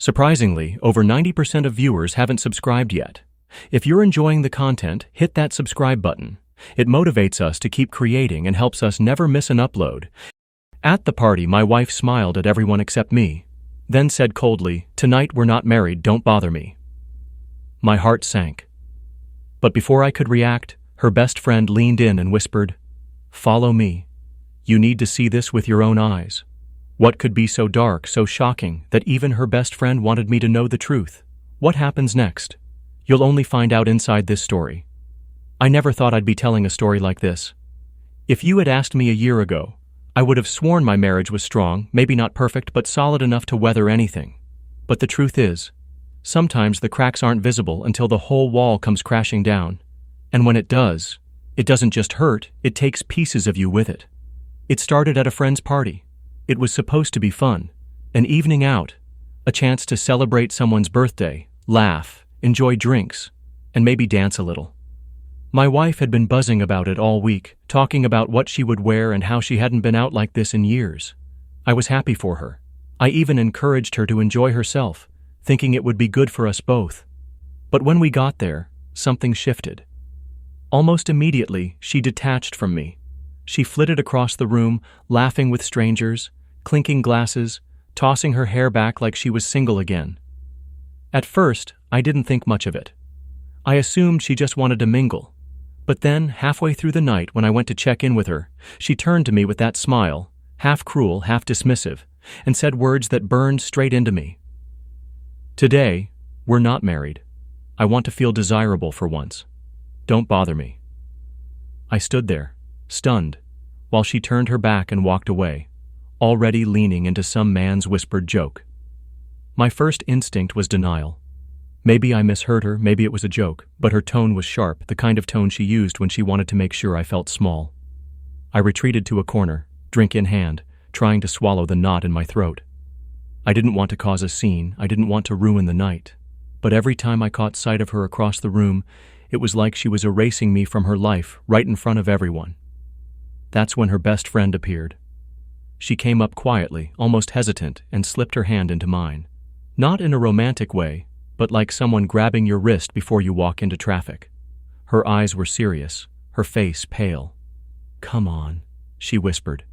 Surprisingly, over 90% of viewers haven't subscribed yet. If you're enjoying the content, hit that subscribe button. It motivates us to keep creating and helps us never miss an upload. At the party, my wife smiled at everyone except me, then said coldly, "Tonight we're not married, don't bother me." My heart sank. But before I could react, her best friend leaned in and whispered, "Follow me. You need to see this with your own eyes." What could be so dark, so shocking, that even her best friend wanted me to know the truth? What happens next? You'll only find out inside this story. I never thought I'd be telling a story like this. If you had asked me a year ago, I would have sworn my marriage was strong, maybe not perfect, but solid enough to weather anything. But the truth is, sometimes the cracks aren't visible until the whole wall comes crashing down. And when it does, it doesn't just hurt, it takes pieces of you with it. It started at a friend's party. It was supposed to be fun, an evening out, a chance to celebrate someone's birthday, laugh, enjoy drinks, and maybe dance a little. My wife had been buzzing about it all week, talking about what she would wear and how she hadn't been out like this in years. I was happy for her. I even encouraged her to enjoy herself, thinking it would be good for us both. But when we got there, something shifted. Almost immediately, she detached from me. She flitted across the room, laughing with strangers, clinking glasses, tossing her hair back like she was single again. At first, I didn't think much of it. I assumed she just wanted to mingle. But then, halfway through the night when I went to check in with her, she turned to me with that smile, half cruel, half dismissive, and said words that burned straight into me. "Today, we're not married. I want to feel desirable for once. Don't bother me." I stood there, stunned, while she turned her back and walked away, already leaning into some man's whispered joke. My first instinct was denial. Maybe I misheard her, maybe it was a joke, but her tone was sharp, the kind of tone she used when she wanted to make sure I felt small. I retreated to a corner, drink in hand, trying to swallow the knot in my throat. I didn't want to cause a scene, I didn't want to ruin the night, but every time I caught sight of her across the room, it was like she was erasing me from her life right in front of everyone. That's when her best friend appeared. She came up quietly, almost hesitant, and slipped her hand into mine. Not in a romantic way, but like someone grabbing your wrist before you walk into traffic. Her eyes were serious, her face pale. "Come on," she whispered.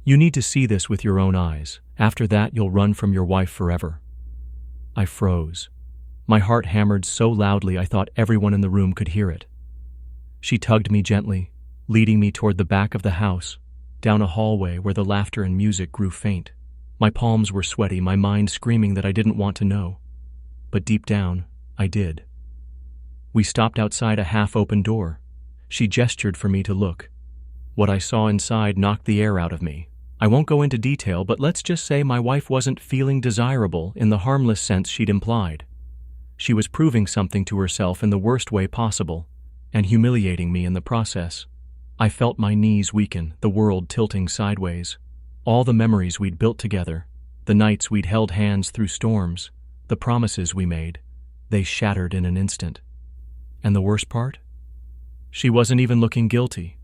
"You need to see this with your own eyes. After that, you'll run from your wife forever." I froze. My heart hammered so loudly I thought everyone in the room could hear it. She tugged me gently, leading me toward the back of the house, down a hallway where the laughter and music grew faint. My palms were sweaty, my mind screaming that I didn't want to know. But deep down, I did. We stopped outside a half-open door. She gestured for me to look. What I saw inside knocked the air out of me. I won't go into detail, but let's just say my wife wasn't feeling desirable in the harmless sense she'd implied. She was proving something to herself in the worst way possible, and humiliating me in the process. I felt my knees weaken, the world tilting sideways. All the memories we'd built together, the nights we'd held hands through storms, the promises we made, they shattered in an instant. And the worst part? She wasn't even looking guilty.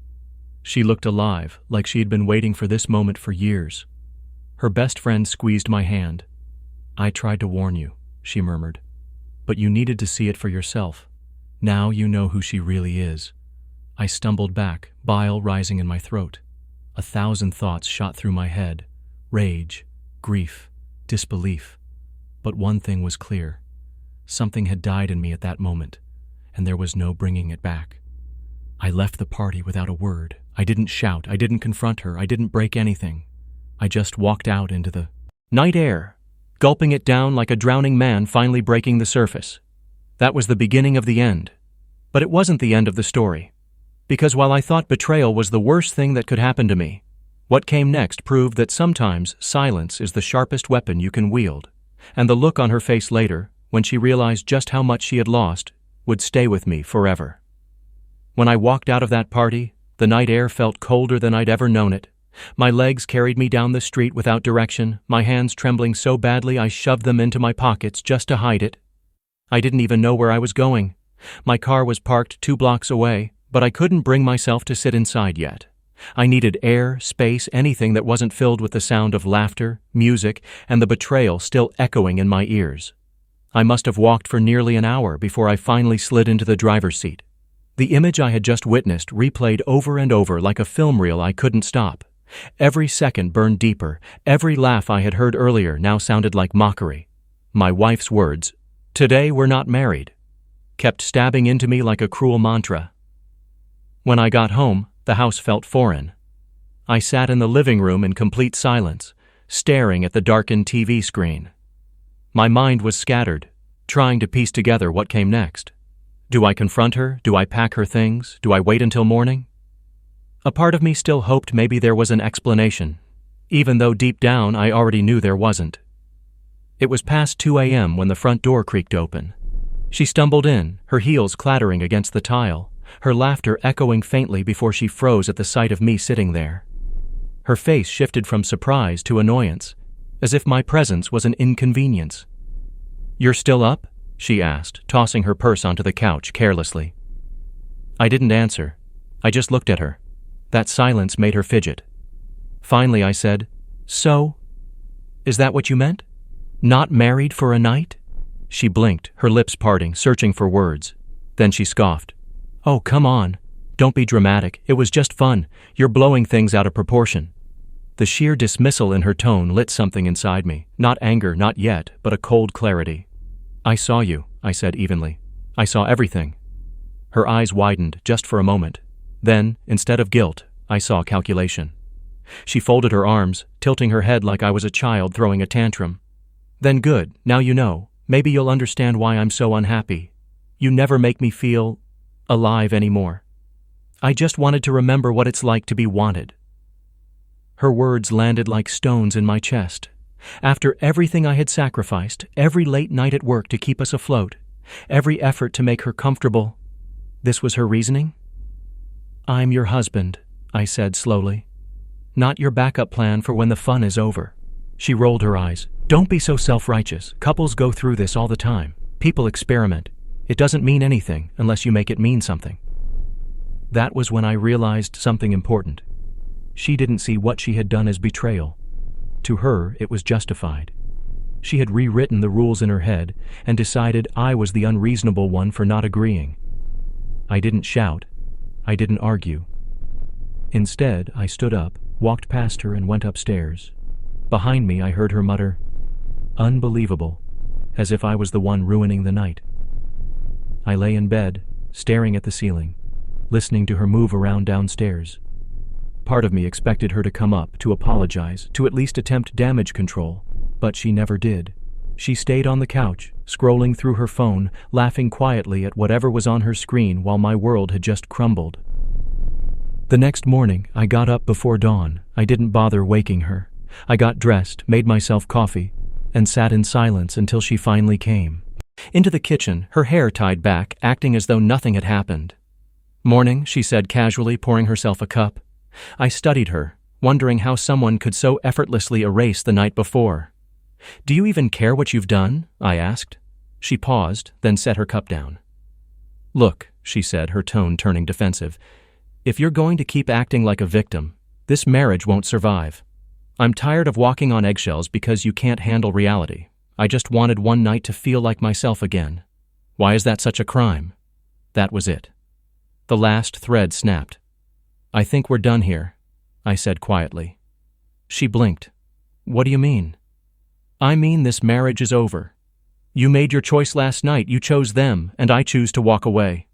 She looked alive, like she had been waiting for this moment for years. Her best friend squeezed my hand. "I tried to warn you," she murmured. "But you needed to see it for yourself. Now you know who she really is." I stumbled back, bile rising in my throat. 1,000 thoughts shot through my head. Rage, grief, disbelief. But one thing was clear. Something had died in me at that moment, and there was no bringing it back. I left the party without a word. I didn't shout, I didn't confront her, I didn't break anything. I just walked out into the night air, gulping it down like a drowning man finally breaking the surface. That was the beginning of the end. But it wasn't the end of the story. Because while I thought betrayal was the worst thing that could happen to me, what came next proved that sometimes silence is the sharpest weapon you can wield. And the look on her face later, when she realized just how much she had lost, would stay with me forever. When I walked out of that party, the night air felt colder than I'd ever known it. My legs carried me down the street without direction, my hands trembling so badly I shoved them into my pockets just to hide it. I didn't even know where I was going. My car was parked 2 blocks away, but I couldn't bring myself to sit inside yet. I needed air, space, anything that wasn't filled with the sound of laughter, music, and the betrayal still echoing in my ears. I must have walked for nearly an hour before I finally slid into the driver's seat. The image I had just witnessed replayed over and over like a film reel I couldn't stop. Every second burned deeper. Every laugh I had heard earlier now sounded like mockery. My wife's words, "Today we're not married," kept stabbing into me like a cruel mantra. When I got home, the house felt foreign. I sat in the living room in complete silence, staring at the darkened TV screen. My mind was scattered, trying to piece together what came next. Do I confront her? Do I pack her things? Do I wait until morning? A part of me still hoped maybe there was an explanation, even though deep down I already knew there wasn't. It was past 2 a.m. when the front door creaked open. She stumbled in, her heels clattering against the tile, her laughter echoing faintly before she froze at the sight of me sitting there. Her face shifted from surprise to annoyance, as if my presence was an inconvenience. "You're still up?" she asked, tossing her purse onto the couch carelessly. I didn't answer. I just looked at her. That silence made her fidget. Finally I said, "So? Is that what you meant? Not married for a night?" She blinked, her lips parting, searching for words. Then she scoffed. "Oh, come on. Don't be dramatic. It was just fun. You're blowing things out of proportion." The sheer dismissal in her tone lit something inside me. Not anger, not yet, but a cold clarity. "I saw you," I said evenly. "I saw everything." Her eyes widened just for a moment. Then, instead of guilt, I saw calculation. She folded her arms, tilting her head like I was a child throwing a tantrum. "Then good, now you know. Maybe you'll understand why I'm so unhappy. You never make me feel alive anymore. I just wanted to remember what it's like to be wanted." Her words landed like stones in my chest. After everything I had sacrificed, every late night at work to keep us afloat, every effort to make her comfortable, this was her reasoning? "I'm your husband," I said slowly. "Not your backup plan for when the fun is over." She rolled her eyes. "Don't be so self-righteous. Couples go through this all the time. People experiment. It doesn't mean anything unless you make it mean something." That was when I realized something important. She didn't see what she had done as betrayal. To her, it was justified. She had rewritten the rules in her head and decided I was the unreasonable one for not agreeing. I didn't shout. I didn't argue. Instead, I stood up, walked past her and went upstairs. Behind me, I heard her mutter, "Unbelievable," as if I was the one ruining the night. I lay in bed, staring at the ceiling, listening to her move around downstairs. Part of me expected her to come up, to apologize, to at least attempt damage control, but she never did. She stayed on the couch, scrolling through her phone, laughing quietly at whatever was on her screen while my world had just crumbled. The next morning, I got up before dawn. I didn't bother waking her. I got dressed, made myself coffee, and sat in silence until she finally came. Into the kitchen, her hair tied back, acting as though nothing had happened. "Morning," she said casually, pouring herself a cup. I studied her, wondering how someone could so effortlessly erase the night before. "Do you even care what you've done?" I asked. She paused, then set her cup down. "Look," she said, her tone turning defensive, "if you're going to keep acting like a victim, this marriage won't survive. I'm tired of walking on eggshells because you can't handle reality. I just wanted one night to feel like myself again. Why is that such a crime?" That was it. The last thread snapped. "I think we're done here," I said quietly. She blinked. "What do you mean?" "I mean this marriage is over. You made your choice last night, you chose them, and I choose to walk away."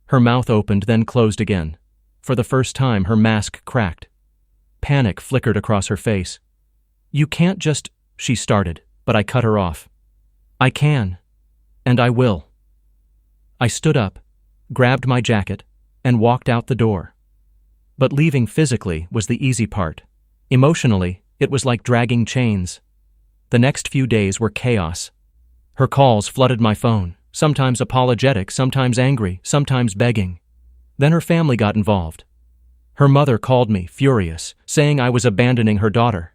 Her mouth opened, then closed again. For the first time, her mask cracked. Panic flickered across her face. "You can't just," she started, but I cut her off. "I can, and I will." I stood up, grabbed my jacket, and walked out the door. But leaving physically was the easy part. Emotionally, it was like dragging chains. The next few days were chaos. Her calls flooded my phone, sometimes apologetic, sometimes angry, sometimes begging. Then her family got involved. Her mother called me, furious, saying I was abandoning her daughter.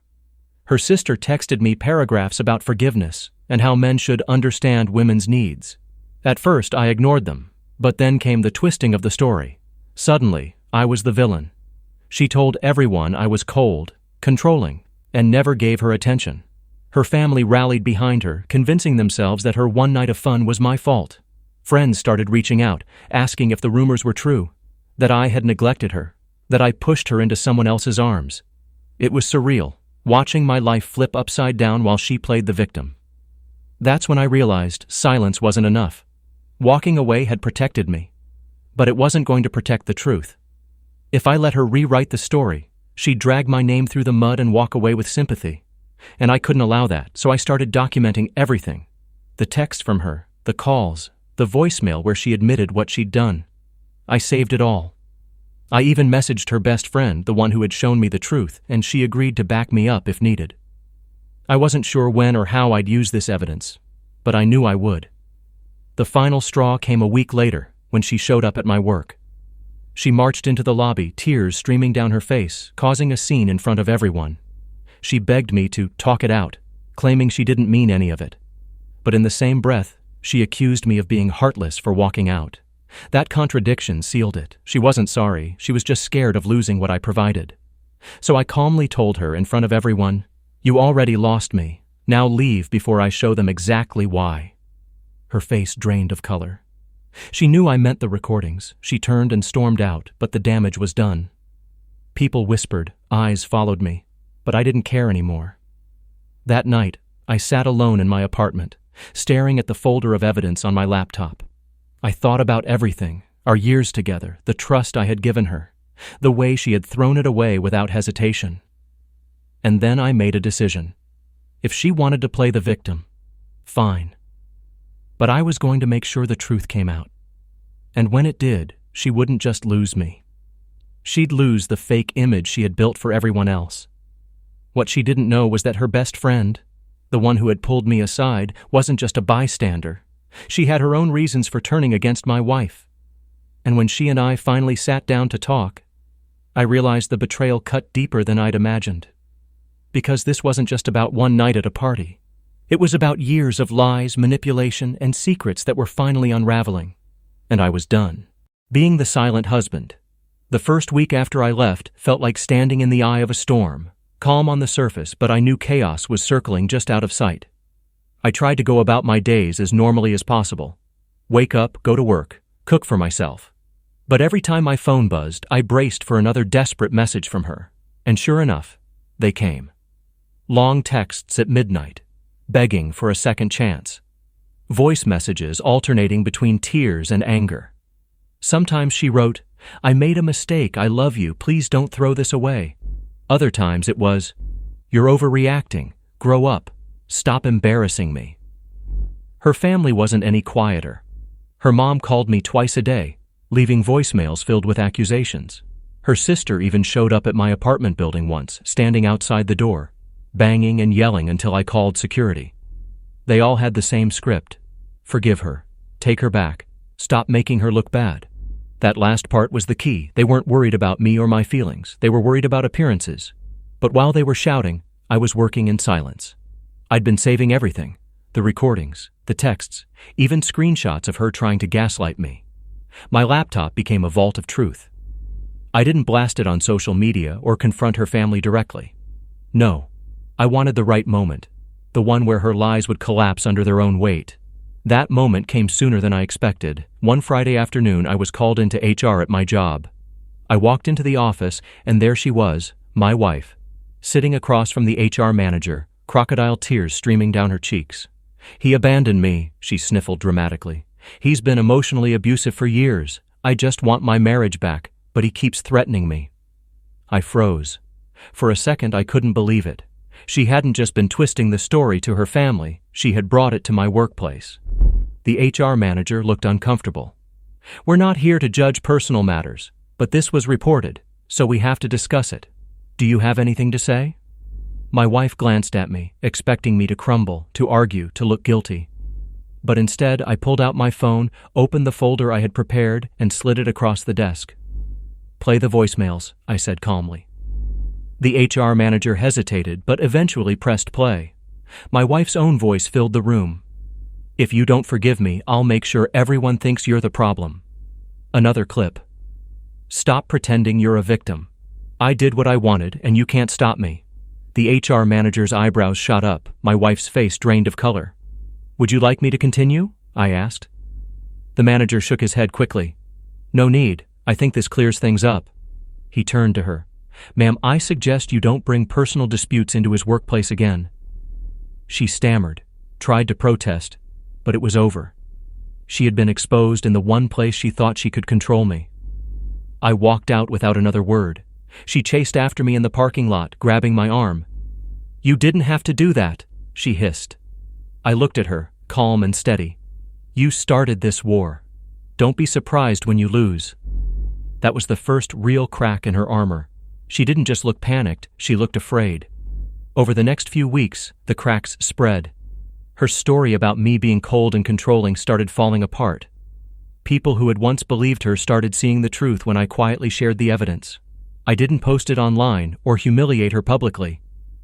Her sister texted me paragraphs about forgiveness and how men should understand women's needs. At first, I ignored them, but then came the twisting of the story. Suddenly, I was the villain. She told everyone I was cold, controlling, and never gave her attention. Her family rallied behind her, convincing themselves that her one night of fun was my fault. Friends started reaching out, asking if the rumors were true, that I had neglected her, that I pushed her into someone else's arms. It was surreal, watching my life flip upside down while she played the victim. That's when I realized silence wasn't enough. Walking away had protected me, but it wasn't going to protect the truth. If I let her rewrite the story, she'd drag my name through the mud and walk away with sympathy. And I couldn't allow that, so I started documenting everything. The text from her, the calls, the voicemail where she admitted what she'd done. I saved it all. I even messaged her best friend, the one who had shown me the truth, and she agreed to back me up if needed. I wasn't sure when or how I'd use this evidence, but I knew I would. The final straw came a week later, when she showed up at my work. She marched into the lobby, tears streaming down her face, causing a scene in front of everyone. She begged me to talk it out, claiming she didn't mean any of it. But in the same breath, she accused me of being heartless for walking out. That contradiction sealed it. She wasn't sorry, she was just scared of losing what I provided. So I calmly told her in front of everyone, "You already lost me. Now leave before I show them exactly why." Her face drained of color. She knew I meant the recordings. She turned and stormed out, but the damage was done. People whispered, eyes followed me, but I didn't care anymore. That night, I sat alone in my apartment, staring at the folder of evidence on my laptop. I thought about everything, our years together, the trust I had given her, the way she had thrown it away without hesitation. And then I made a decision. If she wanted to play the victim, fine. But I was going to make sure the truth came out. And when it did, she wouldn't just lose me. She'd lose the fake image she had built for everyone else. What she didn't know was that her best friend, the one who had pulled me aside, wasn't just a bystander. She had her own reasons for turning against my wife. And when she and I finally sat down to talk, I realized the betrayal cut deeper than I'd imagined. Because this wasn't just about one night at a party. It was about years of lies, manipulation, and secrets that were finally unraveling. And I was done. Being the silent husband, the first week after I left felt like standing in the eye of a storm, calm on the surface, but I knew chaos was circling just out of sight. I tried to go about my days as normally as possible. Wake up, go to work, cook for myself. But every time my phone buzzed, I braced for another desperate message from her. And sure enough, they came. Long texts at midnight, begging for a second chance. Voice messages alternating between tears and anger. Sometimes she wrote, "I made a mistake, I love you, please don't throw this away." Other times it was, "You're overreacting, grow up, stop embarrassing me." Her family wasn't any quieter. Her mom called me twice a day, leaving voicemails filled with accusations. Her sister even showed up at my apartment building once, standing outside the door, banging and yelling until I called security. They all had the same script. Forgive her. Take her back. Stop making her look bad. That last part was the key. They weren't worried about me or my feelings. They were worried about appearances. But while they were shouting, I was working in silence. I'd been saving everything. The recordings, the texts, even screenshots of her trying to gaslight me. My laptop became a vault of truth. I didn't blast it on social media or confront her family directly. No. I wanted the right moment, the one where her lies would collapse under their own weight. That moment came sooner than I expected. One Friday afternoon, I was called into HR at my job. I walked into the office, and there she was, my wife, sitting across from the HR manager, crocodile tears streaming down her cheeks. "He abandoned me," she sniffled dramatically. "He's been emotionally abusive for years. I just want my marriage back, but he keeps threatening me." I froze. For a second, I couldn't believe it. She hadn't just been twisting the story to her family, she had brought it to my workplace. The HR manager looked uncomfortable. "We're not here to judge personal matters, but this was reported, so we have to discuss it. Do you have anything to say?" My wife glanced at me, expecting me to crumble, to argue, to look guilty. But instead, I pulled out my phone, opened the folder I had prepared, and slid it across the desk. "Play the voicemails," I said calmly. The HR manager hesitated, but eventually pressed play. My wife's own voice filled the room. "If you don't forgive me, I'll make sure everyone thinks you're the problem." Another clip. "Stop pretending you're a victim. I did what I wanted, and you can't stop me. The HR manager's eyebrows shot up, my wife's face drained of color. Would you like me to continue? I asked. The manager shook his head quickly. No need, I think this clears things up. He turned to her. Ma'am, I suggest you don't bring personal disputes into his workplace again. She stammered, tried to protest, but it was over. She had been exposed in the one place she thought she could control me. I walked out without another word. She chased after me in the parking lot, grabbing my arm. You didn't have to do that, she hissed. I looked at her, calm and steady. You started this war. Don't be surprised when you lose. That was the first real crack in her armor. She didn't just look panicked, she looked afraid. Over the next few weeks, the cracks spread. Her story about me being cold and controlling started falling apart. People who had once believed her started seeing the truth when I quietly shared the evidence. I didn't post it online or humiliate her publicly,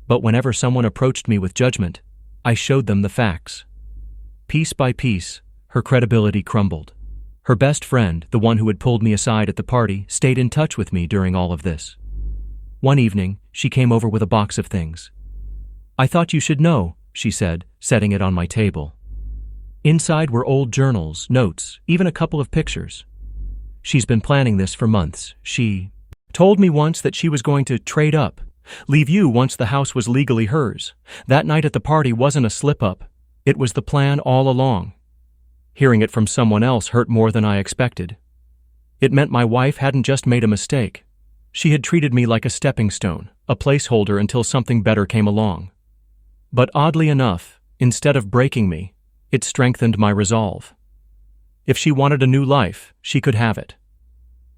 but whenever someone approached me with judgment, I showed them the facts. Piece by piece, her credibility crumbled. Her best friend, the one who had pulled me aside at the party, stayed in touch with me during all of this. One evening, she came over with a box of things. I thought you should know, she said, setting it on my table. Inside were old journals, notes, even a couple of pictures. She's been planning this for months. She told me once that she was going to trade up, leave you once the house was legally hers. That night at the party wasn't a slip-up. It was the plan all along. Hearing it from someone else hurt more than I expected. It meant my wife hadn't just made a mistake. She had treated me like a stepping stone, a placeholder until something better came along. But oddly enough, instead of breaking me, it strengthened my resolve. If she wanted a new life, she could have it.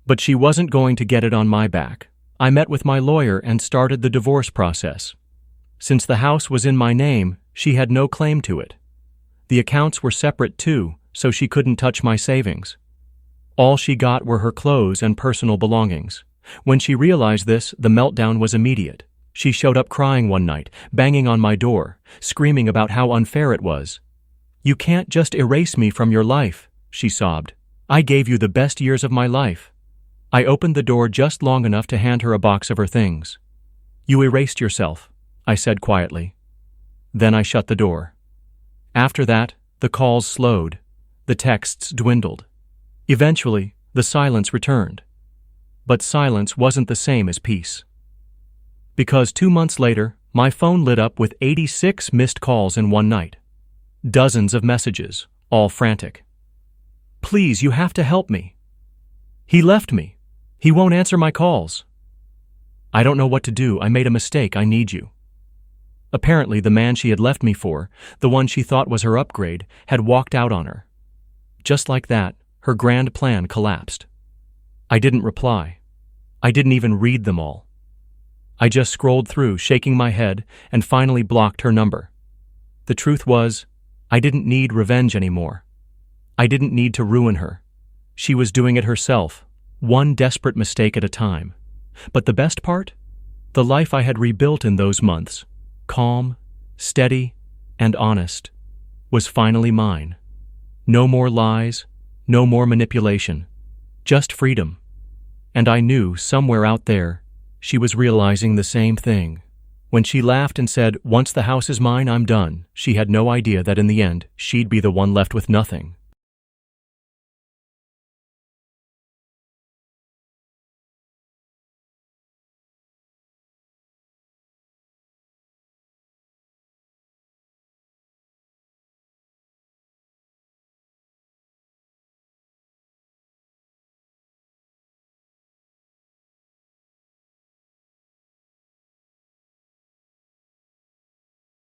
But she wasn't going to get it on my back. I met with my lawyer and started the divorce process. Since the house was in my name, she had no claim to it. The accounts were separate too, so she couldn't touch my savings. All she got were her clothes and personal belongings. When she realized this, the meltdown was immediate. She showed up crying one night, banging on my door, screaming about how unfair it was. You can't just erase me from your life, she sobbed. I gave you the best years of my life. I opened the door just long enough to hand her a box of her things. You erased yourself, I said quietly. Then I shut the door. After that, the calls slowed. The texts dwindled. Eventually, the silence returned. But silence wasn't the same as peace. Because 2 months later, my phone lit up with 86 missed calls in one night. Dozens of messages, all frantic. Please, you have to help me. He left me. He won't answer my calls. I don't know what to do. I made a mistake. I need you. Apparently, the man she had left me for, the one she thought was her upgrade, had walked out on her. Just like that, her grand plan collapsed. I didn't reply. I didn't even read them all. I just scrolled through, shaking my head, and finally blocked her number. The truth was, I didn't need revenge anymore. I didn't need to ruin her. She was doing it herself, one desperate mistake at a time. But the best part? The life I had rebuilt in those months, calm, steady, and honest, was finally mine. No more lies, no more manipulation, just freedom. And I knew, somewhere out there, she was realizing the same thing. When she laughed and said, "Once the house is mine, I'm done," she had no idea that in the end, she'd be the one left with nothing.